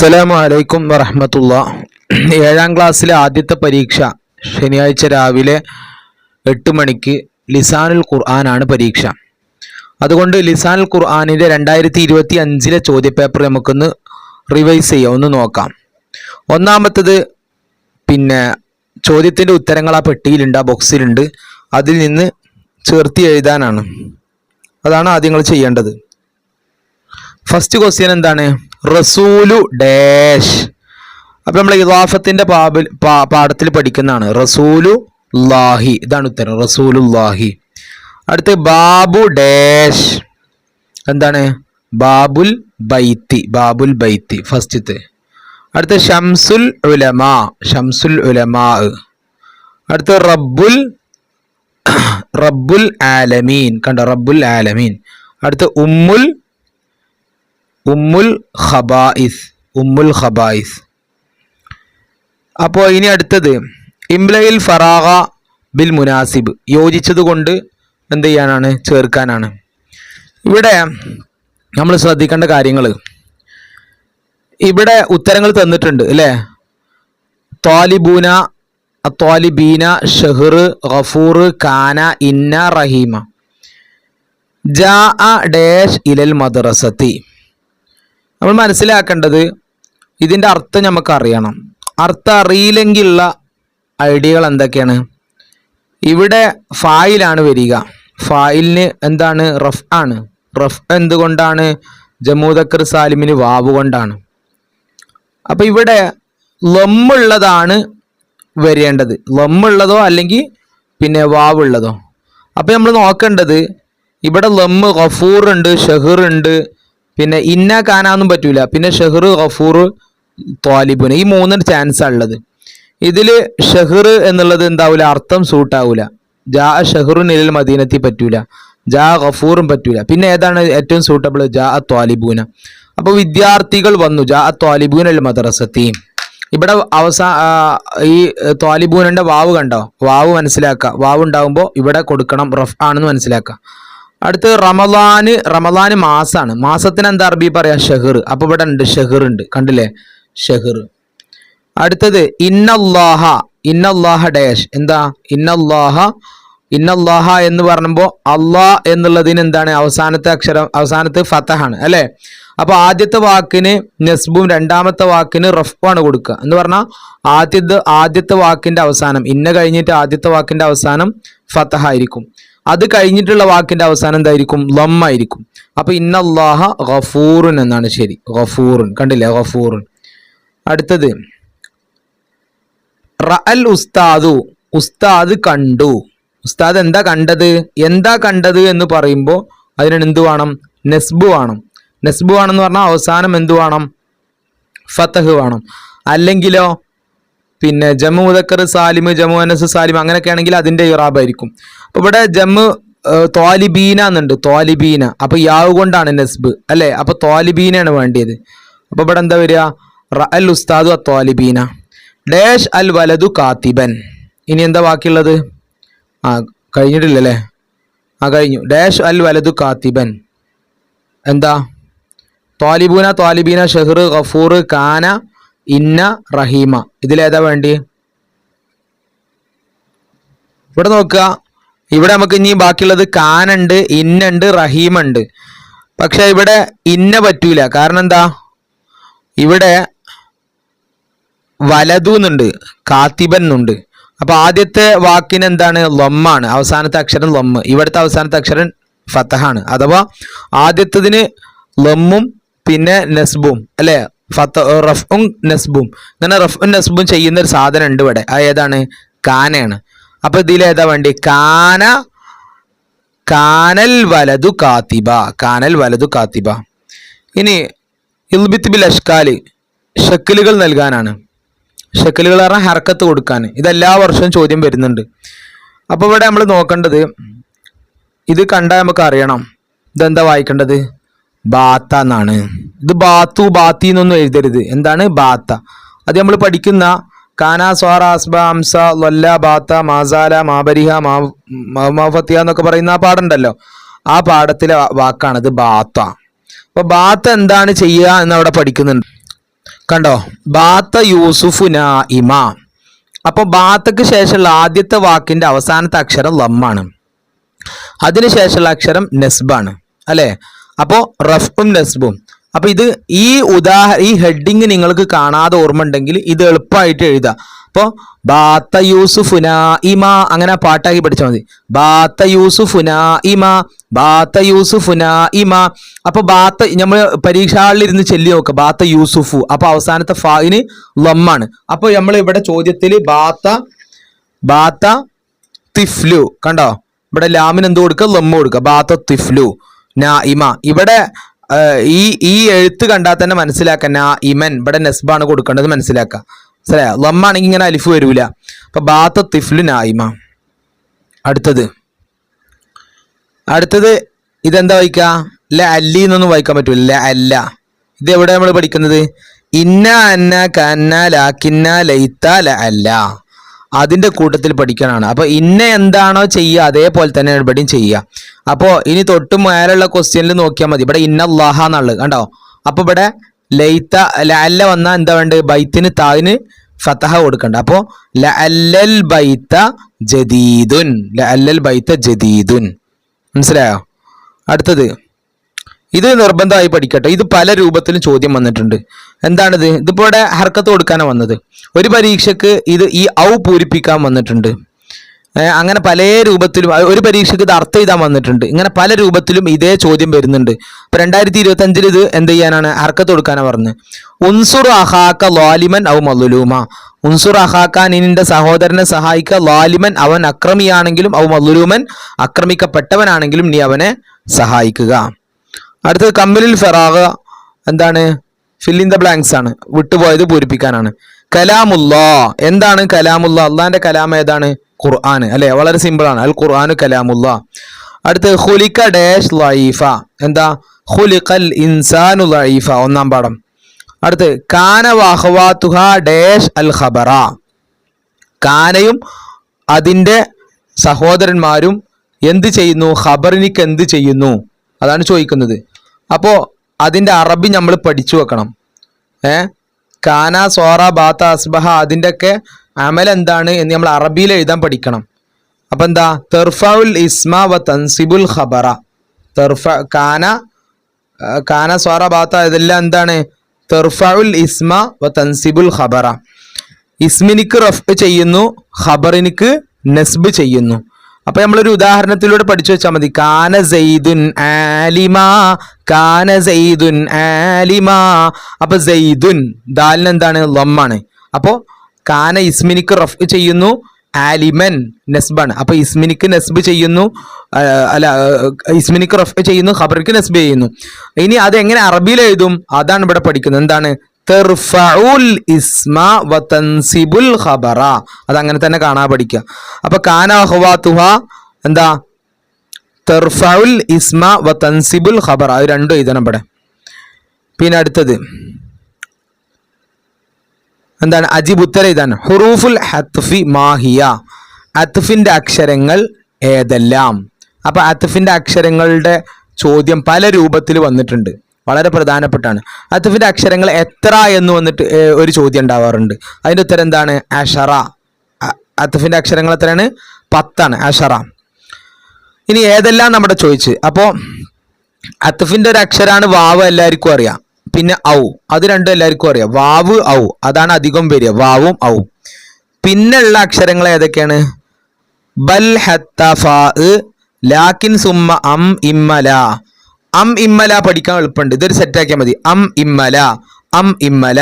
അസ്സലാമു അലൈക്കും വറഹ്മത്തുള്ളാഹി. 7ാം ക്ലാസ്സിലെ ആദ്യത്തെ പരീക്ഷ ശനിയാഴ്ച രാവിലെ 8 മണിക്ക് ലിസാനുൽ ഖുർആനാണ് പരീക്ഷ. അതുകൊണ്ട് ലിസാനുൽ ഖുർആനിൻ്റെ 2025 ചോദ്യപേപ്പർ നമുക്കൊന്ന് റിവൈസ് ചെയ്യാം, ഒന്ന് നോക്കാം. ഒന്നാമത്തത് ചോദ്യത്തിൻ്റെ ഉത്തരങ്ങൾ ആ പെട്ടിയിലുണ്ട്, ആ ബോക്സിലുണ്ട്, അതിൽ നിന്ന് ചേർത്തി എഴുതാനാണ്. അതാണ് ആദ്യം നിങ്ങൾ ചെയ്യേണ്ടത്. ഫസ്റ്റ് ക്വസ്റ്റ്യൻ എന്താണ്? റസൂലു ഡാഷ്. അപ്പം നമ്മൾ ഇദാഫത്തിൻ്റെ പാഠത്തിൽ പഠിക്കുന്നതാണ്. റസൂലു ലാഹി, ഇതാണ് ഉത്തരം, റസൂലുല്ലാഹി. അടുത്ത് ബാബു ഡാഷ്, എന്താണ്? ബാബുൽ ബൈത്തി, ബാബുൽ ബൈത്തി ഫസ്റ്റത്തെ. അടുത്ത് ഷംസുൽ ഉലമാ, ഷംസുൽ ഉലമാ. അടുത്ത് റബ്ബുൽ ആലമീൻ, കണ്ടോ, റബ്ബുൽ ആലമീൻ. അടുത്ത് ഉമ്മുൽ ഖബായിസ്, ഉമ്മുൽ ഖബായിസ്. അപ്പോൾ ഇനി അടുത്തത് ഇംലയിൽ ഫറാഗ ബിൽ മുനാസിബ്, യോജിച്ചത് കൊണ്ട് എന്ത് ചെയ്യാനാണ്? ചേർക്കാനാണ്. ഇവിടെ നമ്മൾ ശ്രദ്ധിക്കേണ്ട കാര്യങ്ങൾ, ഇവിടെ ഉത്തരങ്ങൾ തന്നിട്ടുണ്ട് അല്ലേ? ത്വാലിബൂന, ത്വാലിബീന, ഷഹർ, ഗഫൂർ, കാന, ഇന്ന, റഹീമ. ജാ ഡാഷ് ഇലൽ മദ്രസത്തി. നമ്മൾ മനസ്സിലാക്കേണ്ടത് ഇതിൻ്റെ അർത്ഥം നമുക്ക് അറിയണം. അർത്ഥം അറിയില്ലെങ്കിലുള്ള ഐഡിയകൾ എന്തൊക്കെയാണ്? ഇവിടെ ഫായിലാണ് വരിക. ഫായിലിന് എന്താണ്? റഫ് ആണ്. റഫ് എന്തുകൊണ്ടാണ്? ജമൂദക്കർ സാലിമിന് വാവ് കൊണ്ടാണ്. അപ്പം ഇവിടെ ലമ്മുള്ളതാണ് വരേണ്ടത്, ലമ്മുള്ളതോ അല്ലെങ്കിൽ വാവുള്ളതോ. അപ്പം നമ്മൾ നോക്കേണ്ടത് ഇവിടെ ലമ്മ്, ഗഫൂർ ഉണ്ട്, ഷഹർ ഉണ്ട്, ഇന്ന കാനാന്നും പറ്റൂല, ഷഹർ, ഗഫൂർ, ത്വാലിബുൻ, ഈ 3 ചാൻസാണ് ഉള്ളത്. ഇതിൽ ഷഹർ എന്നുള്ളത് എന്താവില്ല, അർത്ഥം സൂട്ടാവൂല. ജാ ഷഹറുൻ ഇലൽ മദീനത്തി പറ്റൂല, ജാ ഗഫൂറും പറ്റൂല. ഏതാണ് ഏറ്റവും സൂട്ടബിൾ? ജാ ത്വാലിബൂന. അപ്പോൾ വിദ്യാർത്ഥികൾ വന്നു, ജാ ത്വാലിബൂൻ അൽ മദ്രസത്തി. ഇവിടെ ഈ ത്വാലിബൂനന്റെ വാവ് കണ്ടോ? വാവ് മനസ്സിലാക്കുക. വാവ് ഉണ്ടാകുമ്പോൾ ഇവിടെ കൊടുക്കണം, റഫ് ആണെന്ന് മനസ്സിലാക്കുക. അടുത്ത് റമദാന് മാസാണ്. മാസത്തിന് എന്താ അറബി പറയാ? ഷഹർ. അപ്പൊ ഇവിടെ ഉണ്ട്, ഷഹർ ഉണ്ട്, കണ്ടില്ലേ, ഷഹർ. അടുത്തത് ഇന്നല്ലാഹ ഡാഷ്, എന്താ? ഇന്നല്ലാഹ എന്ന് പറയുമ്പോൾ അള്ളാഹ് എന്നുള്ളതിന് എന്താണ്? അവസാനത്തെ അക്ഷരം, അവസാനത്തെ ഫതഹാണ് അല്ലേ? അപ്പൊ ആദ്യത്തെ വാക്കിന് നസ്ബും രണ്ടാമത്തെ വാക്കിന് റഫ്വാണ് കൊടുക്കുക. എന്ന് പറഞ്ഞാൽ ആദ്യത്തെ വാക്കിന്റെ അവസാനം, ഇന്ന കഴിഞ്ഞിട്ട് ആദ്യത്തെ വാക്കിന്റെ അവസാനം ഫതഹ ആയിരിക്കും. അത് കഴിഞ്ഞിട്ടുള്ള വാക്കിന്റെ അവസാനം എന്തായിരിക്കും? ലമ്മായിരിക്കും. അപ്പൊ ഇന്നല്ലാഹ ഗഫൂറുൻ എന്നാണ് ശരി, ഗഫൂറുൻ. കണ്ടില്ലേ, ഗഫൂറുൻ. അടുത്തത് റഅൽ ഉസ്താദു, ഉസ്താദ് കണ്ടു. ഉസ്താദ് എന്താ കണ്ടത് എന്ന് പറയുമ്പോൾ അതിന് എന്ത് വേണം? നസ്ബ് വേണം. നസ്ബ് വേണമെന്ന് പറഞ്ഞാൽ അവസാനം എന്ത് വേണം? ഫതഹ് വേണം. അല്ലെങ്കിലോ ജമു മുദക്കർ സാലിം, ജമു അനസ് സാലിം അങ്ങനെയൊക്കെ ആണെങ്കിൽ അതിന്റെ ഇറാബായിരിക്കും. അപ്പൊ ഇവിടെ ജമു ത്വാലിബീന എന്നുണ്ട്, ത്വാലിബീന. അപ്പൊ യാവ് കൊണ്ടാണ് നസ്ബ് അല്ലെ? അപ്പൊ ത്വാലിബീനാണ് വേണ്ടിയത്. അപ്പൊ ഇവിടെ എന്താ വരിക? റഅൽ ഉസ്താദു ത്വാലിബീന ഡാഷ് അൽ വലദു കാത്തിബൻ. ഇനി എന്താ ബാക്കിയുള്ളത്? കഴിഞ്ഞിട്ടില്ലല്ലേ? കഴിഞ്ഞു. ഡാഷ് അൽ വലദു കാത്തിബൻ. എന്താ? ത്വാലിബൂന, ത്വാലിബീന, ഷഹർ, ഗഫൂർ, കാന, ഇന്ന, റഹീമ. ഇതിലേതാ വേണ്ടി? ഇവിടെ നോക്കുക. ഇവിടെ നമുക്ക് ഇനി ബാക്കിയുള്ളത് കാനുണ്ട്, ഇന്നുണ്ട്, റഹീമുണ്ട്. പക്ഷെ ഇവിടെ ഇന്ന പറ്റൂല. കാരണം എന്താ? ഇവിടെ വലതു എന്നുണ്ട്, കാത്തിബൻ എന്നുണ്ട്. അപ്പൊ ആദ്യത്തെ വാക്കിന് എന്താണ്? ലമ്മാണ്, അവസാനത്തെ അക്ഷരം ലമ്മ്. ഇവിടുത്തെ അവസാനത്തെ അക്ഷരം ഫതഹാണ്. അഥവാ ആദ്യത്തതിന് ലമ്മും നസ്ബും അല്ലെ? റഫ്ഉം നസ്ബും. ഇങ്ങനെ റഫ്ഉം നസ്ബും ചെയ്യുന്ന ഒരു സാധനം ഉണ്ട് ഇവിടെ. അത് ഏതാണ്? കാനയാണ്. അപ്പൊ ഇതിലേതാ വേണ്ടി? കാനൽ വലതു കാത്തിബ, കാനൽ വലതു കാത്തിബ. ഇനി ഇൽബിത്ത് ബിൽ അഷ്കാല്, ഷക്കലുകൾ നൽകാനാണ്. ഷക്കലുകൾ പറഞ്ഞാൽ ഹർക്കത്ത് കൊടുക്കാൻ. ഇതെല്ലാ വർഷവും ചോദ്യം വരുന്നുണ്ട്. അപ്പൊ ഇവിടെ നമ്മൾ നോക്കേണ്ടത്, ഇത് കണ്ടാൽ നമുക്ക് അറിയണം ഇതെന്താ വായിക്കേണ്ടത്? ബാത്ത എന്നാണ്. ഇത് ബാത്തു, ബാത്തി എന്നൊന്നും എഴുതരുത്. എന്താണ്? ബാത്ത. അത് നമ്മൾ പഠിക്കുന്ന കാന, സ്വാറ, അസ്ബ, അംസ, ലല്ല, ബാത്ത, മാസാല, മാബരിഹ, മാഫത്തിയ എന്നൊക്കെ പറയുന്ന ആ പാഠമുണ്ടല്ലോ, ആ പാഠത്തിലെ വാക്കാണിത് ബാത്ത. അപ്പൊ ബാത്ത എന്താണ് ചെയ്യുക എന്ന് അവിടെ പഠിക്കുന്നുണ്ട്. കണ്ടോ, ബാത്ത യൂസുഫു നായിമ. അപ്പോൾ ബാത്തക്ക് ശേഷമുള്ള ആദ്യത്തെ വാക്കിന്റെ അവസാനത്തെ അക്ഷരം ലമ്മാണ്, അതിനുശേഷമുള്ള അക്ഷരം നെസ്ബാണ് അല്ലേ. അപ്പോൾ റഫും നെസ്ബും. അപ്പൊ ഇത് ഈ ഹെഡിങ് നിങ്ങൾക്ക് കാണാതെ ഓർമ്മ ഉണ്ടെങ്കിൽ ഇത് എളുപ്പമായിട്ട് എഴുതാം. അപ്പോൾ ബാത്ത യൂസുഫുന ഇമ, അങ്ങനെ പാട്ടാക്കി പഠിച്ചാൽ മതി. ബാത്ത യൂസുഫുന ഇമ, ബാത്ത യൂസുഫുന ഇമ. അപ്പൊ ബാത്ത നമ്മൾ പരീക്ഷകളിൽ ഇരുന്ന് ചൊല്ലി നോക്കുക, ബാത്ത യൂസുഫു. അപ്പൊ അവസാനത്തെ ഫായിന് ലമ്മാണ്. അപ്പൊ നമ്മൾ ഇവിടെ ചോദ്യത്തിൽ ബാത്ത തിഫ്ലു കണ്ടോ, ഇവിടെ ലാമിന് എന്ത് കൊടുക്കുക, ലമ്മ് കൊടുക്കുക. ബാത്ത തിഫ്ലു നായിമ. ഇവിടെ ഈ എഴുത്ത് കണ്ടാൽ തന്നെ മനസ്സിലാക്കാം നായിമൻ, ഇവിടെ നെസ്ബാണ് കൊടുക്കേണ്ടത് മനസ്സിലാക്കാം. മനസ്സിലായോ? ലമ്മാണെങ്കിൽ ഇങ്ങനെ അലിഫ് വരൂല. അപ്പൊ ബാത്ത തിഫ്ലു നായിമ. അടുത്തത് ഇതെന്താ വായിക്കുക, ല അല്ലി എന്നൊന്നും വായിക്കാൻ പറ്റൂല. ല അല്ല. ഇത് എവിടെ നമ്മൾ പഠിക്കുന്നത്, ഇന്ന അന്ന കന്ന ലാക്കിന്ന ലൈത്ത ല അല്ല, അതിന്റെ കൂട്ടത്തിൽ പഠിക്കാനാണ്. അപ്പൊ ഇന്ന എന്താണോ ചെയ്യുക അതേപോലെ തന്നെ ഇവിടെയും ചെയ്യുക. അപ്പോൾ ഇനി തൊട്ട് മേലുള്ള ക്വസ്റ്റ്യനിൽ നോക്കിയാൽ മതി, ഇവിടെ ഇന്നല്ലാഹ എന്നുള്ളത് കണ്ടോ. അപ്പൊ ഇവിടെ ലൈത്ത ലഅല്ല വന്നാൽ എന്താ വേണ്ടത്, ബൈത്തിന് താവിന് ഫതഹ കൊടുക്കണ്ട. അപ്പോ ലഅല്ലൽ ബൈത്ത ജദീദുൻ, ലഅല്ലൽ ബൈത്ത ജദീദുൻ. മനസ്സിലായോ? അടുത്തത് ഇത് നിർബന്ധമായി പഠിക്കട്ടെ. ഇത് പല രൂപത്തിലും ചോദ്യം വന്നിട്ടുണ്ട്. എന്താണിത്, ഇതിപ്പോ ഇവിടെ ഹർക്കത്ത് കൊടുക്കാനാണ് വന്നത്. ഒരു പരീക്ഷക്ക് ഇത് ഈ ഔ പൂരിപ്പിക്കാൻ വന്നിട്ടുണ്ട്. അങ്ങനെ പല രൂപത്തിലും ഒരു പരീക്ഷയ്ക്ക് ഇത് അർത്ഥം എഴുതാൻ വന്നിട്ടുണ്ട്. ഇങ്ങനെ പല രൂപത്തിലും ഇതേ ചോദ്യം വരുന്നുണ്ട്. ഇപ്പൊ 2025 ഇത് എന്ത് ചെയ്യാനാണ്, ഹർക്കത്ത് കൊടുക്കാനാണ് പറഞ്ഞത്. ഉൻസുർ അഹാക്ക ലാലിമൻ ഔ മദ്ലൂമ. ഉൻസുർ അഹാക്ക, നിന്റെ സഹോദരനെ സഹായിക്ക, ലാലിമൻ അവൻ അക്രമിയാണെങ്കിലും, ഔ മദ്ലൂമൻ ആക്രമിക്കപ്പെട്ടവനാണെങ്കിലും നീ അവനെ സഹായിക്കുക. അടുത്തത് കമ്മലിൽ ഫറാഗ്, എന്താണ്, ഫിൽ ഇൻ ദ ബ്ലാങ്ക്സ് ആണ്, വിട്ടുപോയത് പൂരിപ്പിക്കാനാണ്. കലാമുല്ലാ, എന്താണ് കലാമുല്ല, അള്ളാന്റെ കലാം ഏതാണ്, ഖുർആൻ അല്ലെ. വളരെ സിമ്പിൾ ആണ്, അൽ ഖുർആൻ കലാമുല്ലാ. അടുത്ത് ഖുലിക ഡാഷ് ലൈഫ, എന്താ, ഖുലിഖൽ ഇൻസാനു ലൈഫ, ഒന്നാം പാഠം. അടുത്ത് കാന വഅഖവാതുഹ ഡാഷ് അൽ ഖബറ, കാനയും അതിന്റെ സഹോദരന്മാരും എന്ത് ചെയ്യുന്നു, ഖബറിനിക്ക് എന്ത് ചെയ്യുന്നു, അതാണ് ചോദിക്കുന്നത്. അപ്പോൾ അതിന്റെ അറബി നമ്മൾ പഠിച്ചു വെക്കണം. കാന സോറ ബാത്ത അസ്ബഹ അതിൻ്റെയൊക്കെ അമൽ എന്താണ് എന്ന് നമ്മൾ അറബിയിൽ എഴുതാൻ പഠിക്കണം. അപ്പൊ എന്താ, തെർഫഉൽ ഇസ്മ വ തൻസിബുൽ ഖബറ. കാന സോറ ബാത്ത ഇതെല്ലാം എന്താണ്, തെർഫഉൽ ഇസ്മ വ തൻസിബുൽ ഖബറ. ഇസ്മിനിക്ക് റഫ് ചെയ്യുന്നു, ഖബറിനിക്ക് നസ്ബ് ചെയ്യുന്നു. അപ്പൊ നമ്മളൊരു ഉദാഹരണത്തിലൂടെ പഠിച്ചു വെച്ചാൽ മതി. കാന സൈദുൻ ആലിമ, കാന സൈദുൻ ആലിമ. അപ്പൊ സൈദുൻ ദാലിന് എന്താണ്, ലമ്മാണ്. അപ്പോ കാന ഇസ്മിനിക്ക് റഫ് ചെയ്യുന്നു, ആലിമൻ നസ്ബാണ്. അപ്പൊ ഇസ്മിനിക്ക് നസ്ബ് ചെയ്യുന്നു, അല്ല ഇസ്മിനിക്ക് റഫ് ചെയ്യുന്നു, ഖബറിക്ക് നസ്ബ് ചെയ്യുന്നു. ഇനി അതെങ്ങനെ അറബിയിൽ എഴുതും, അതാണ് ഇവിടെ പഠിക്കുന്നത്. എന്താണ്, തെർഫഉൽ ഇസ്മ വ തൻസിബുൽ ഖബറ, അതങ്ങനെ തന്നെ കാണാൻ പഠിക്കുക. അപ്പൊ കാന അഖ്വാതുഹ എന്താ, തെർഫഉൽ ഇസ്മ വ തൻസിബുൽ ഖബറ, അത് രണ്ടും എഴുതണം ഇവിടെ. പിന്നെ അടുത്തത് എന്താണ്, അജിബ് ഉത്തരം ഇതാണ്. ഹുറൂഫുൽ ഹത്ഫി മാഹിയ, അത്ഫിന്റെ അക്ഷരങ്ങൾ ഏതെല്ലാം. അപ്പൊ അത്ഫിന്റെ അക്ഷരങ്ങളുടെ ചോദ്യം പല രൂപത്തിൽ വന്നിട്ടുണ്ട്, വളരെ പ്രധാനപ്പെട്ടാണ്. അത്ഫിന്റെ അക്ഷരങ്ങൾ എത്ര എന്ന് വന്നിട്ട് ഒരു ചോദ്യം ഉണ്ടാവാറുണ്ട്. അതിന്റെ ഉത്തരം എന്താണ്, അഷറ. അത്ഫിന്റെ അക്ഷരങ്ങൾ എത്രയാണ്, 10 അഷറ. ഇനി ഏതെല്ലാം നമ്മുടെ ചോദിച്ച്. അപ്പോ അത്ഫിന്റെ ഒരു അക്ഷരാണ് വാവ്, എല്ലാവർക്കും അറിയാം. പിന്നെ ഔ, അത് രണ്ടും എല്ലാവർക്കും അറിയാം. വാവ് ഔ അതാണ് അധികം വരിക, വാവും ഔ. പിന്നെയുള്ള അക്ഷരങ്ങൾ ഏതൊക്കെയാണ്, ബൽ ഹത്തഫ, ലാക്കിൻ സുമ്മ അം ഇമ്മല. അം ഇമ്മല പഠിക്കാൻ എളുപ്പമുണ്ട്, ഇതൊരു സെറ്റാക്കിയാൽ മതി. അം ഇമ്മല, അം ഇമ്മല,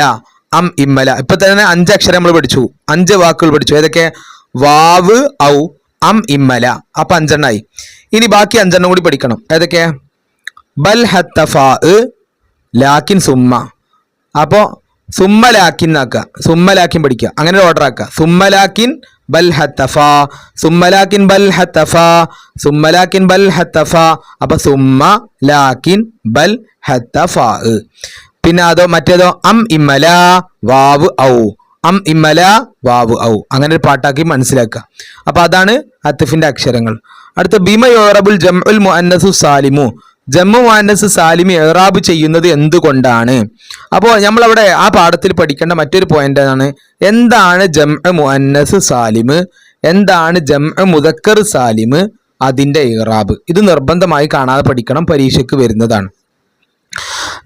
അം ഇമ്മല. ഇപ്പൊ തന്നെ 5 അക്ഷരം നമ്മൾ പഠിച്ചു, 5 വാക്കുകൾ പഠിച്ചു. ഏതൊക്കെ, വാവ് ഔ അം ഇമ്മല. അപ്പൊ 5 എണ്ണമായി. ഇനി ബാക്കി 5 എണ്ണം കൂടി പഠിക്കണം. ഏതൊക്കെ, ബൽ ഹത്തഫ, ലാക്കിൻ സുമ്മ. അപ്പോ സുമ്മ ലാക്കിൻ ആക്കുക, സുമ്മ ലാക്കിൻ പഠിക്കുക, അങ്ങനെ ഒരു ഓർഡർ ആക്കുക. സുമ്മ ലാക്കിൻ ബൽ ഹത്തഫ, സുമ്മ ലാക്കിൻ ബൽ ഹത്തഫ, സുമ്മ ലാക്കിൻ ബൽ ഹത്തഫ. അപ്പൊ സുമ്മ ലാക്കിൻ ബൽ ഹത്തഫ. പിന്നെ അതോ മറ്റേതോ, അം ഇമ്മല വാവ് ഔ, അം ഇമ്മല വാവ് ഔ, അങ്ങനെ ഒരു പാട്ടാക്കി മനസ്സിലാക്കുക. അപ്പൊ അതാണ് അത്ഫിന്റെ അക്ഷരങ്ങൾ. അടുത്ത ബിമ യുറബുൽ ജംഉൽ മുഅന്നസു സാലിമു, ജമ്മു മുഅന്നസ് സാലിം ഇഅ്റാബ് ചെയ്യുന്നത് എന്തുകൊണ്ടാണ്? അപ്പോൾ നമ്മളവിടെ ആ പാഠത്തിൽ പഠിക്കേണ്ട മറ്റൊരു പോയിന്റ് ആണ്, എന്താണ് ജംഉ മുഅന്നസ് സാലിം, എന്താണ് ജംഉ മുദക്കർ സാലിം, അതിന്റെ ഇഅ്റാബ്. ഇത് നിർബന്ധമായി കാണാതെ പഠിക്കണം, പരീക്ഷയ്ക്ക് വരുന്നതാണ്.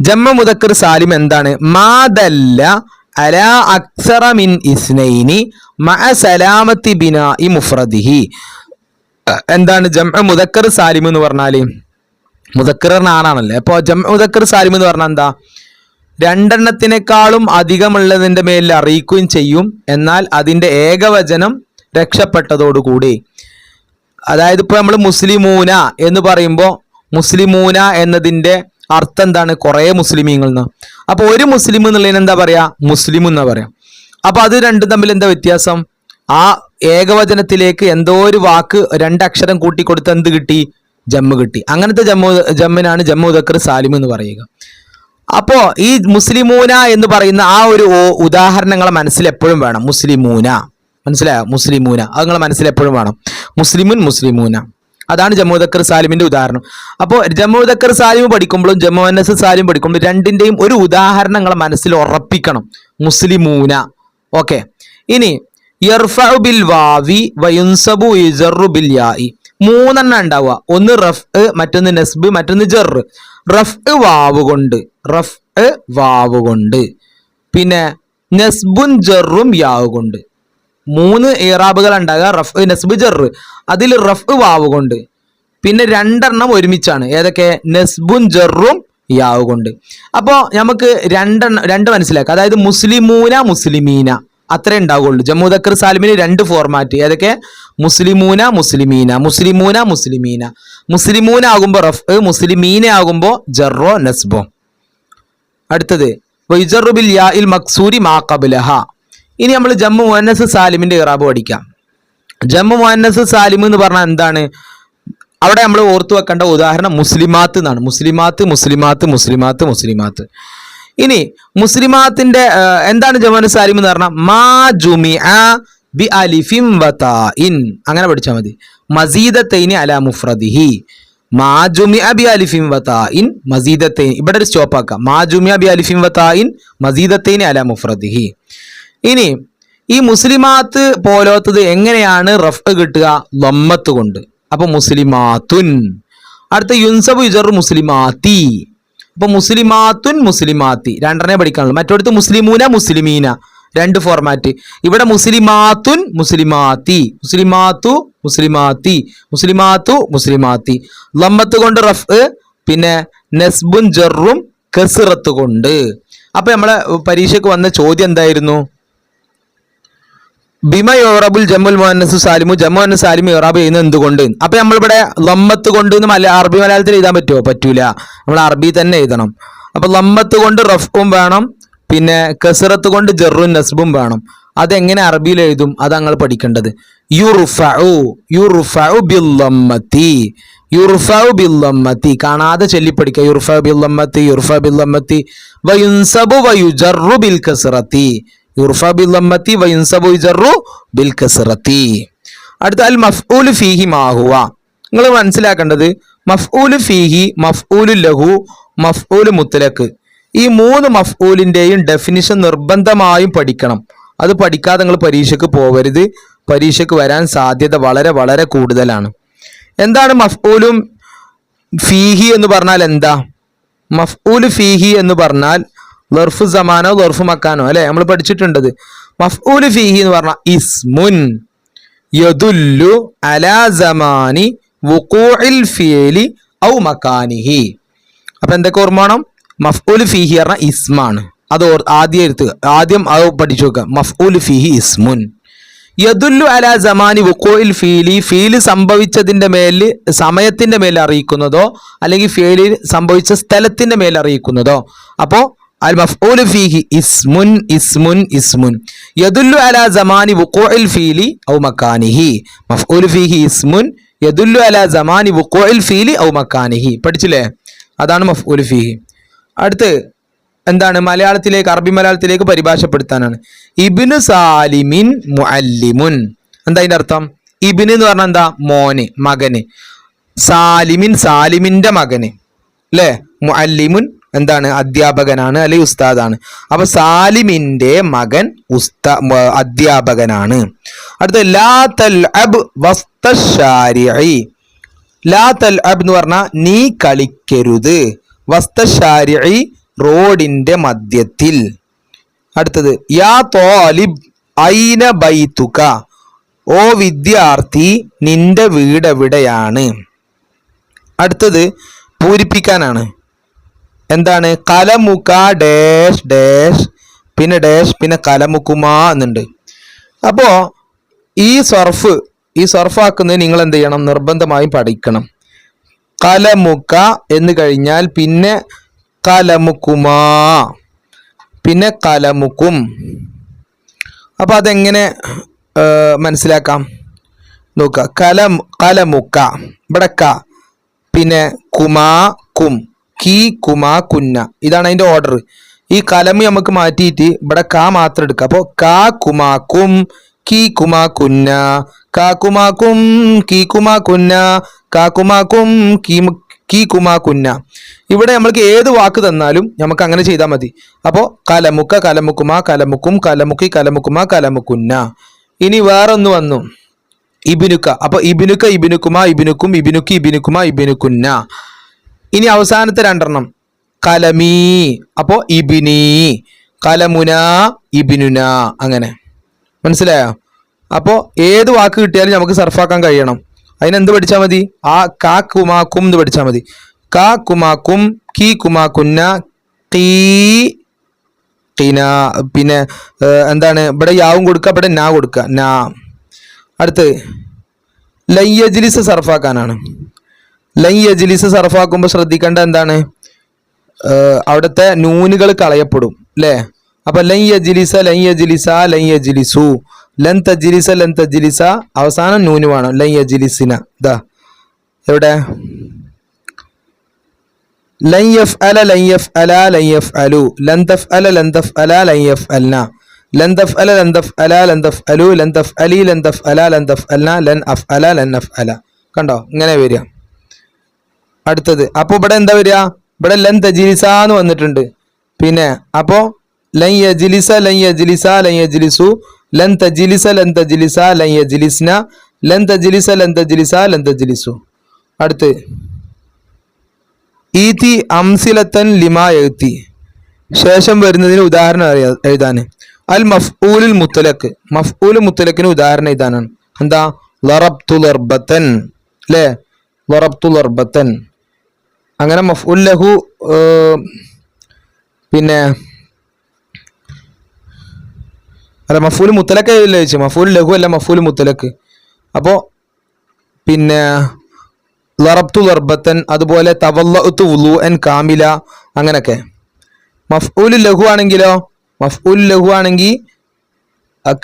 ജമ്മു മുദക്കർ സാലിം എന്താണ്? മാദല്ല അലാ അക്സറ മിൻ ഇസ്നൈനി മഅ സലാമത്തി ബിനാഇ മുഫ്രദിഹി. എന്താണ് ജംഉ മുദക്കർ സാലിം എന്ന് പറഞ്ഞാൽ? മുദക്കർ ആണാണല്ലേ. അപ്പോൾ ജംഉ മുദക്കർ സാലിം എന്ന് പറഞ്ഞാൽ എന്താ? രണ്ടെണ്ണത്തിനേക്കാളും അധികമുള്ളതിൻ്റെ മേലിൽ അറിയിക്കുകയും ചെയ്യും, എന്നാൽ അതിൻ്റെ ഏകവചനം രക്ഷപ്പെട്ടതോടുകൂടി. അതായത് ഇപ്പോൾ നമ്മൾ മുസ്ലിമൂന എന്ന് പറയുമ്പോൾ മുസ്ലിമൂന എന്നതിൻ്റെ അർത്ഥം എന്താണ്? കുറേ മുസ്ലിമീങ്ങൾ എന്ന്. അപ്പോൾ ഒരു മുസ്ലിം എന്നുള്ളതിന് എന്താ പറയാ? മുസ്ലിം എന്നാ പറയാം. അപ്പോൾ അത് രണ്ടും തമ്മിൽ എന്താ വ്യത്യാസം? ആ ഏകവചനത്തിലേക്ക് എന്തോ ഒരു വാക്ക് രണ്ടക്ഷരം കൂട്ടിക്കൊടുത്ത് എന്ത് കിട്ടി? ജമ്മ് കിട്ടി. അങ്ങനത്തെ ജമ്മിനാണ് ജമ്മു മുദക്കർ സാലിം എന്ന് പറയുക. അപ്പോൾ ഈ മുസ്ലിമൂന എന്ന് പറയുന്ന ആ ഒരു ഉദാഹരണങ്ങളെ മനസ്സിൽ എപ്പോഴും വേണം. മുസ്ലിമൂന, മനസ്സിലായോ? മുസ്ലിമൂന അത് നിങ്ങളെ മനസ്സിൽ എപ്പോഴും വേണം. മുസ്ലിമുൻ, മുസ്ലിമൂന, അതാണ് ജമ്മു മുദക്കർ സാലിമിന്റെ ഉദാഹരണം. അപ്പോൾ ജമ്മു മുദക്കർ സാലിം പഠിക്കുമ്പോഴും ജമ്മു മുഅന്നസ് സാലിം പഠിക്കുമ്പോഴും രണ്ടിന്റെയും ഒരു ഉദാഹരണങ്ങളെ മനസ്സിൽ ഉറപ്പിക്കണം. മുസ്ലിമൂന. ഓക്കെ. ഇനി യർഫഉ ബിൽ വാവി വയുൻസബു യുജറു ബിൽ യാഇ. മൂന്നെണ്ണം ഉണ്ടാവുക. ഒന്ന് റഫ്, മറ്റൊന്ന് നസ്ബ്, മറ്റൊന്ന് ജർ. റഫ് വാവ് കൊണ്ട്, റഫ് വാവ് കൊണ്ട്, പിന്നെ നസ്ബുൻ ജറും യാവ് കൊണ്ട്. മൂന്ന് ഇറാബുകൾ ഉണ്ടാകുക, റഫ് നസ്ബ് ജർ. അതിൽ റഫ് വാവ് കൊണ്ട്, പിന്നെ രണ്ടെണ്ണം ഒരുമിച്ചാണ്. ഏതൊക്കെ? നസ്ബുൻ ജറും യാവ് കൊണ്ട്. അപ്പോൾ നമുക്ക് രണ്ട് മനസ്സിലാക്കാം. അതായത് മുസ്ലിമൂന, മുസ്ലിമീന, അത്രേ ഉണ്ടാവുള്ളൂ. ജമ്മു മുദക്കർ സാലിമിന് രണ്ട് ഫോർമാറ്റ്. ഏതൊക്കെ? മുസ്ലിമൂന, മുസ്ലിമീന, മുസ്ലിമൂന, മുസ്ലിമീന. മുസ്ലിമൂന ആകുമ്പോൾ റഫ്, മുസ്ലിമീന ആകുമ്പോൾ ജറോ നസ്ബോ. അടുത്തത് വയുജറു ബിൽ യാഇൽ മക്സൂരി മാ ഖബ്ലഹ. ഇനി നമ്മൾ ജമ്മു മുഅന്നസ് സാലിമിന്റെ ഇറാബ് പഠിക്കാം. ജമ്മു മുഅന്നസ് സാലിം എന്ന് പറഞ്ഞാൽ എന്താണ്? അവിടെ നമ്മൾ ഓർത്തു വെക്കേണ്ട ഉദാഹരണം മുസ്ലിമാത്ത് എന്നാണ്. മുസ്ലിമാത്ത്, മുസ്ലിമാത്ത്, മുസ്ലിമാത്ത്, മുസ്ലിമാത്ത്. ഇനി മുസ്ലിമാത്തിന്റെ എന്താണ് ജമ്മു മുഅന്നസ് സാലിം എന്ന് പറഞ്ഞാൽ? മാ ജുമിഅ ബി അലിഫിൻ വതാഇൻ. അങ്ങനെ പഠിച്ചാൽ മതി. മസീദത്തൈനി അലാ മുഫ്രദിഹി. മാ ജുമിഅ ബി അലിഫിൻ വതാഇൻ മസീദത്തൈനി. ഇവിടെ ഒരു സ്റ്റോപ്പ് ആക്കാം. മാ ജുമിഅ ബി അലിഫിൻ വതാഇൻ മസീദത്തൈനി അലാ മുഫ്രദിഹി. ഇനി ഈ മുസ്ലിമാത്ത് പോലത്തത് എങ്ങനെയാണ് റഫ് കിട്ടുക? ലമ്മത്ത് കൊണ്ട്. അപ്പൊ മുസ്ലിമാത്തുൻ. അടുത്ത യുൻസബു യുജറു മുസ്ലിമാത്തി. അപ്പൊ മുസ്ലിമാത്തുൻ, മുസ്ലിമാത്തി രണ്ടെണ്ണേ പഠിക്കാനുള്ളൂ. മറ്റൊടുത്ത് മുസ്ലിമൂന, മുസ്ലിമീന, രണ്ട് ഫോർമാറ്റ്. ഇവിടെ മുസ്ലിമാത്തുൻ, മുസ്ലിമാത്തി, മുസ്ലിമാത്തു, മുസ്ലിമാത്തി, മുസ്ലിമാത്തു, മുസ്ലിമാത്തി. ലമ്മത്ത് കൊണ്ട് റഫ്, പിന്നെ നസ്ബുൻ ജറും കസ്റത്ത് കൊണ്ട്. അപ്പൊ നമ്മളെ പരീക്ഷയ്ക്ക് വന്ന ചോദ്യം എന്തായിരുന്നു? ബിമ യുറബുൽ ജമ്മുൽ മുഅന്നസ് സാലിമു. ജമ്മു മുഅന്നസ് സാലിം ഇറാബ് ചെയ്യുന്നത് എന്തുകൊണ്ട്? അപ്പൊ നമ്മളിവിടെ ലമ്മത്ത് കൊണ്ട് അറബി മലയാളത്തിൽ എഴുതാൻ പറ്റുമോ? പറ്റൂല. നമ്മൾ അറബി തന്നെ എഴുതണം. അപ്പൊ ലമ്മത്ത് കൊണ്ട് റഫും വേണം, പിന്നെ കസ്റത്ത് കൊണ്ട് ജറും നസ്ബും വേണം. അതെങ്ങനെ അറബിയിൽ എഴുതും? അത് ഞങ്ങൾ പഠിക്കേണ്ടത്. യുർഫഉ, യുർഫഉ ബിൽ ലമ്മത്തി, യുർഫഉ ബിൽ ലമ്മത്തി. കാണാതെ ചൊല്ലി പഠിക്കുക. യുർഫഉ ബിൽ ലമ്മത്തി, യുർഫഉ ബിൽ ലമ്മത്തി വയുൻസബു വയുജറു ബിൽ കസ്റത്തി. യുർഫഅ ബിൽ ലമ്മത്തി വയുൻസബു വയുജറു ബിൽ കസ്റത്തി. അടുത്ത അൽ മഫ്ഊലു ഫീഹി മാ ഹുവ. നിങ്ങൾ മനസ്സിലാക്കേണ്ടത് മഫ്ഊലു ഫീഹി, മഫ്ഊലു ലഹു, മഫ്ഊലു മുത്ലഖ്. ഈ മൂന്ന് മഫ്ഊലിന്റെയും ഡെഫിനിഷൻ നിർബന്ധമായും പഠിക്കണം. അത് പഠിക്കാതെ നിങ്ങൾ പരീക്ഷയ്ക്ക് പോവരുത്. പരീക്ഷയ്ക്ക് വരാൻ സാധ്യത വളരെ വളരെ കൂടുതലാണ്. എന്താണ് മഫ്ഊലും ഫീഹി എന്ന് പറഞ്ഞാൽ? എന്താ മഫ്ഊലു ഫീഹി എന്ന് പറഞ്ഞാൽ? ലർഫു സമാനോ ലർഫു മക്കാനോ അല്ലെ, നമ്മൾ പഠിച്ചിട്ടുണ്ടത്. മഫ്ഊലു ഫീഹി എന്ന് പറഞ്ഞാൽ ഇസ്മുൻ യദുല്ലു അലാ സമാനി വുഖൂഇൽ ഫിഅലി ഔ മക്കാനിഹി. അപ്പൊ എന്തൊക്കെ ഓർമ്മ വേണം? മഫ്ഊലു ഫീഹി പറഞ്ഞാൽ ഇസ്മാണ്. അത് ആദ്യം അത് പഠിച്ചു നോക്കുക. മഫ്ഊലു ഫീഹി ഇസ്മുൻ യദുല്ലു അലാ സമാനി വുഖൂഇൽ ഫീലി. ഫീല് സംഭവിച്ചതിന്റെ മേല്, സമയത്തിന്റെ മേൽ അറിയിക്കുന്നതോ, അല്ലെങ്കിൽ ഫീല് സംഭവിച്ച സ്ഥലത്തിന്റെ മേൽ അറിയിക്കുന്നതോ. അപ്പോ അൽ മഫ്ഊലു ഫീഹി ഇസ്മുൻ, ഇസ്മുൻ, ഇസ്മുൻ യദുല്ലു അലാ സമാനി വുഖൂഇൽ ഫീലി ഔ മക്കാനിഹി. മഫ്ഊലു ഫീഹി ഇസ്മുൻ യദുല്ലു അലാ സമാനി വുഖൂഇൽ ഫീലി ഔ മക്കാനിഹി. പഠിച്ചില്ലേ? അതാണ് മഫ്ഊലു ഫീഹി. അടുത്ത് എന്താണ്? മലയാളത്തിലേക്ക്, അറബി മലയാളത്തിലേക്ക് പരിഭാഷപ്പെടുത്താനാണ്. ഇബ്നു സാലിമിൻ മുഅല്ലിമുൻ. എന്താ അതിന്റെ അർത്ഥം? ഇബ്നു എന്ന് പറഞ്ഞാൽ എന്താ? മോന്, മകന്. സാലിമിൻ, സാലിമിന്റെ മകന്. അല്ലെ? മുഅല്ലിമുൻ എന്താണ്? അധ്യാപകനാണ് അല്ലെങ്കിൽ ഉസ്താദാണ്. അപ്പൊ സാലിമിന്റെ മകൻ അധ്യാപകനാണ്. അടുത്ത ലാ തൽഅബ് വസ്തശാരിഇ. ലാ തൽഅബ് എന്ന് പറഞ്ഞാൽ നീ കളിക്കരുത്. വസ്തശാരിഇ റോഡിന്റെ മധ്യത്തിൽ. അടുത്തത് യാ ത്വാലിബ് ഐന ബൈതുക. ഓ വിദ്യാർത്ഥി നിന്റെ വീട് എവിടെയാണ്? അടുത്തത് പൂരിപ്പിക്കാനാണ്. എന്താണ്? കലമുക ഡാഷ് ഡാഷ് പിന്നെ ഡാഷ് പിന്നെ കലമുക്കുമാ എന്നുണ്ട്. അപ്പോ ഈ സർഫാക്കുന്നത് നിങ്ങൾ എന്ത് ചെയ്യണം? നിർബന്ധമായും പഠിക്കണം. കലമുക എന്ന് കഴിഞ്ഞാൽ പിന്നെ കലമുക്കുമാ പിന്നെ കലമുക്കും. അപ്പൊ അതെങ്ങനെ മനസ്സിലാക്കാം നോക്കുക. കലമുക്ക ഇവിടെ ക, പിന്നെ കുമാ കും, കീ കുമാ കുന്ന. ഇതാണ് അതിന്റെ ഓർഡർ. ഈ കലമ് നമുക്ക് മാറ്റിയിട്ട് ഇവിടെ ക മാത്രം എടുക്കുക. അപ്പോൾ കാ കുമാക്കും കീ കുമാ കുന്ന, കാ കുമാക്കും കീ കുമാ കുന്ന, കാ കുമാക്കും കീ കുമാ കുന്ന. ഇവിടെ നമ്മൾക്ക് ഏത് വാക്ക് തന്നാലും നമുക്ക് അങ്ങനെ ചെയ്താൽ മതി. അപ്പോൾ കലമുക്ക കലമുക്കുമാ കലമുക്കും കലമുക്കി കലമുക്കുമാ കലമുക്കുന്ന. ഇനി വേറൊന്ന് വന്നു ഇബിനുക്ക. അപ്പൊ ഇബിനുക്ക ഇബിനുക്കുമാ ഇബിനുക്കും ഇബിനുക്കി ഇബിനുക്കുമാ ഇബിനുക്കുന്ന. ഇനി അവസാനത്തെ രണ്ടെണ്ണം കലമീ. അപ്പോ ഇബിനി, കലമുന ഇബിനുന. അങ്ങനെ മനസ്സിലായോ? അപ്പോ ഏത് വാക്ക് കിട്ടിയാലും നമുക്ക് സർഫാക്കാൻ കഴിയണം. അതിനെന്ത് പഠിച്ചാൽ മതി? ആ കാ കുമാക്കും എന്ന് പഠിച്ചാൽ മതി. കാ കുമാക്കും കീ കുമാക്കുന്ന കീ കീന. പിന്നെ എന്താണ്? ഇവിടെ യാവും കൊടുക്കുക, ഇവിടെ നാ കൊടുക്കുക, നാ. അടുത്ത് ലയ്യജ്ലിസ് സർഫാക്കാനാണ്. ലയ്യജ്ലിസ് സർഫാക്കുമ്പോൾ ശ്രദ്ധിക്കേണ്ട എന്താണ്? അവിടുത്തെ നൂനുകൾ കളയപ്പെടും അല്ലേ? അപ്പൊ ലയ്യജ്ലിസ ലയ്യജ്ലിസ ലയ്യജ്ലിസു, ലൻ തജ്ലിസ ലൻ തജ്ലിസ അവസാനം നൂന് വേണം. ലയ്യജ്ലിസിന ദാ എവിടെ? ലൻ യഫ്അല ലൻ യഫ്അല ലൻ യഫ്അലു, ലൻ തഫ്അല ലൻ തഫ്അല ലൻ യഫ്അൽന, ലൻ തഫ്അല ലൻ തഫ്അല ലൻ തഫ്അലു, ലൻ തഫ്അലി ലൻ തഫ്അല ലൻ തഫ്അൽന, ലൻ അഫ്അല ലൻ നഫ്അല. കണ്ടോ? ഇങ്ങനെ വരിക. അടുത്തത് അപ്പൊ ഇവിടെ എന്താ വരിക? ഇവിടെ ലൻ തജ്ലിസ എന്ന് വന്നിട്ടുണ്ട്. പിന്നെ അപ്പോ ലൻ യജ്ലിസ ലൻ യജ്ലിസ ലൻ യജ്ലിസു, ലൻ തജ്ലിസ ലൻ തജ്ലിസ ലൻ യജ്ലിസ്ന, ലൻ തജ്ലിസ ലൻ തജ്ലിസ ലൻ തജ്ലിസു. അടുത്ത് ഈതി അംസിലത്തൻ ലിമാ എഴുത്തി. ശേഷം വരുന്നതിന് ഉദാഹരണം എഴുതാൻ. അൽ മഫ്ഊലുൽ മുത്തലഖ്. മഫ്ഊൽ മുത്തലഖിന് ഉദാഹരണം എഴുതാനാണ്. എന്താ? ലറബ്തു ലർബത്തൻ അല്ലേ? ലറബ്തു ലർബത്തൻ. അങ്ങനെ മഫ്ഊൽ ലഹു. പിന്നെ അല്ല, മഫ്ഊൽ മുത്തലഖ് അല്ലേ ചോദിച്ചു? മഫ്ഊൽ ലഹു അല്ല, മഫ്ഊൽ മുത്തലഖ്. അപ്പോ പിന്നെ ലറബ്തു ലർബത്തൻ, അതുപോലെ തവല്ലഉതു വുളൂഅൻ കാമില, അങ്ങനൊക്കെ. മഫ്ഊൽ ലഹു ആണെങ്കിലോ? മഫ്ഊൽ ലഹു ആണെങ്കിൽ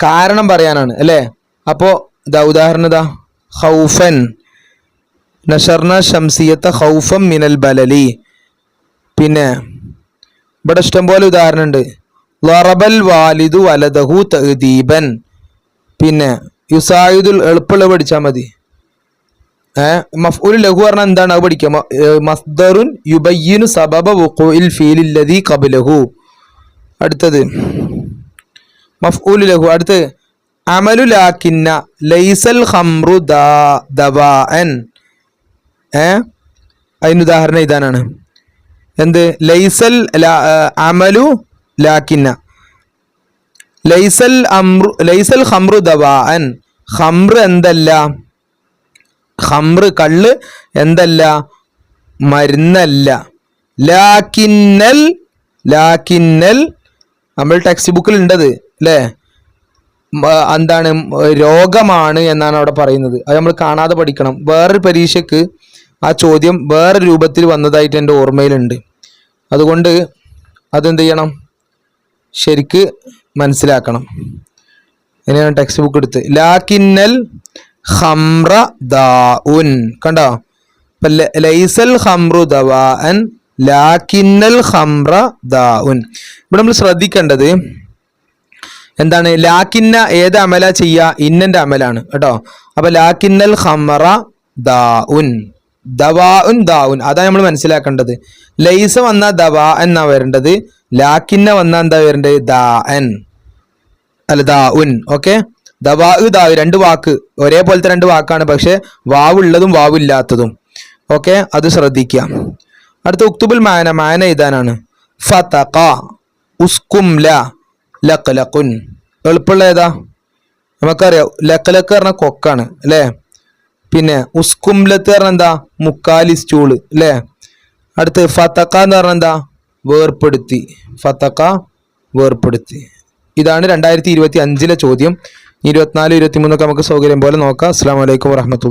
കാരണം പറയാനാണ് അല്ലേ? അപ്പോ ഇതാ ഉദാഹരണം ഇതാ, ഖൗഫൻ നശർന ശംസിയത്ത ഖൗഫം മിനൽ ബലലി. പിന്നെ ഇവിടെ ഇഷ്ടംപോലെ ഉദാഹരണം ഉണ്ട്. ലറബൽ വാലിദു വലദഹു തഅദീബൻ. പിന്നെ യുസായിദുൽ എളുപ്പമുള്ള പഠിച്ചാൽ മതി. മഫ്ഊൽ ലഹു പറഞ്ഞാൽ എന്താണ്? അത് പഠിക്കാം. മസ്ദറുൻ യുബയ്യിനു സബബ വുഖൂഇൽ ഫീലിൽ ലദീ ഖബ്ലഹു. അടുത്തത് മഫ്ഊൽ ലഹു. അടുത്ത് അമലു ലാകിന്ന ലൈസൽ ഖംറു ദവാഅൻ. അതിന് ഉദാഹരണം ഇതാനാണ്. എന്ത്? ലൈസൽ അമലു ലാകിന്ന ലൈസൽ ഖംറു ദവാഅൻ. ഖംർ എന്തല്ല? ഖംർ കള്ള് എന്തല്ല? മരുന്നല്ല. ലാകിന്നൽ നമ്മൾ ടെക്സ്റ്റ് ബുക്കിൽ ഉണ്ടത് അല്ലേ? എന്താണ്? രോഗമാണ് എന്നാണ് അവിടെ പറയുന്നത്. അത് നമ്മൾ കാണാതെ പഠിക്കണം. വേറൊരു പരീക്ഷയ്ക്ക് ആ ചോദ്യം വേറെ രൂപത്തിൽ വന്നതായിട്ട് എൻ്റെ ഓർമ്മയിലുണ്ട്. അതുകൊണ്ട് അതെന്ത് ചെയ്യണം? ശരിക്ക് മനസ്സിലാക്കണം. ഇങ്ങനെയാണ് ടെക്സ്റ്റ് ബുക്ക് എടുത്ത്. ലാകിന്നൽ ഖംറ ദാഉൻ. കണ്ടോ? ലൈസൽ ഖംറു ദവാഅൻ ലാകിന്നൽ ഖംറ ദാഉൻ. ഇവിടെ നമ്മൾ ശ്രദ്ധിക്കേണ്ടത് എന്താണ്? ലാകിന്ന ഏത് അമല ചെയ്യുക? ഇന്നന്റെ അമലാണ് കേട്ടോ. അപ്പൊ ലാകിന്നൽ ഖംറ ദാഉൻ. ദവാഉൻ ദാഉൻ, അതാണ് നമ്മൾ മനസ്സിലാക്കേണ്ടത്. ലൈസ വന്ന ദവാ എന്നാ വരേണ്ടത്, ലാക്കിന്ന വന്ന എന്താ വരേണ്ടത്, ദാഅൻ അല്ല ദാഉൻ. ഓക്കെ, ദവാ ദാവ് രണ്ട് വാക്ക് ഒരേപോലത്തെ രണ്ട് വാക്കാണ്, പക്ഷെ വാവുള്ളതും വാവില്ലാത്തതും. ഓക്കെ, അത് ശ്രദ്ധിക്കാം. അടുത്ത ഉക്തുബുൽ മാന, മാന എഴുതാനാണ്. ഫതഖ, ഉസ്കുംല, ലഖ്ലഖുൻ. എളുപ്പമുള്ള ഏതാ നമുക്കറിയാം, ലഖ്ലഖ് പറഞ്ഞ കൊക്കാണ് അല്ലേ. പിന്നെ ഉസ്കുംലത്ത് പറഞ്ഞ എന്താ, മുക്കാലി സ്റ്റൂള് അല്ലേ. അടുത്ത് ഫതഖ എന്ന് പറഞ്ഞ എന്താ, വേർപ്പെടുത്തി. ഫതഖ വേർപ്പെടുത്തി. ഇതാണ് 2025 ചോദ്യം. 24, 23 നമുക്ക് സൗകര്യം പോലെ നോക്കാം. അസ്സലാമു അലൈക്കും വറഹ്മത്തുള്ളാഹി.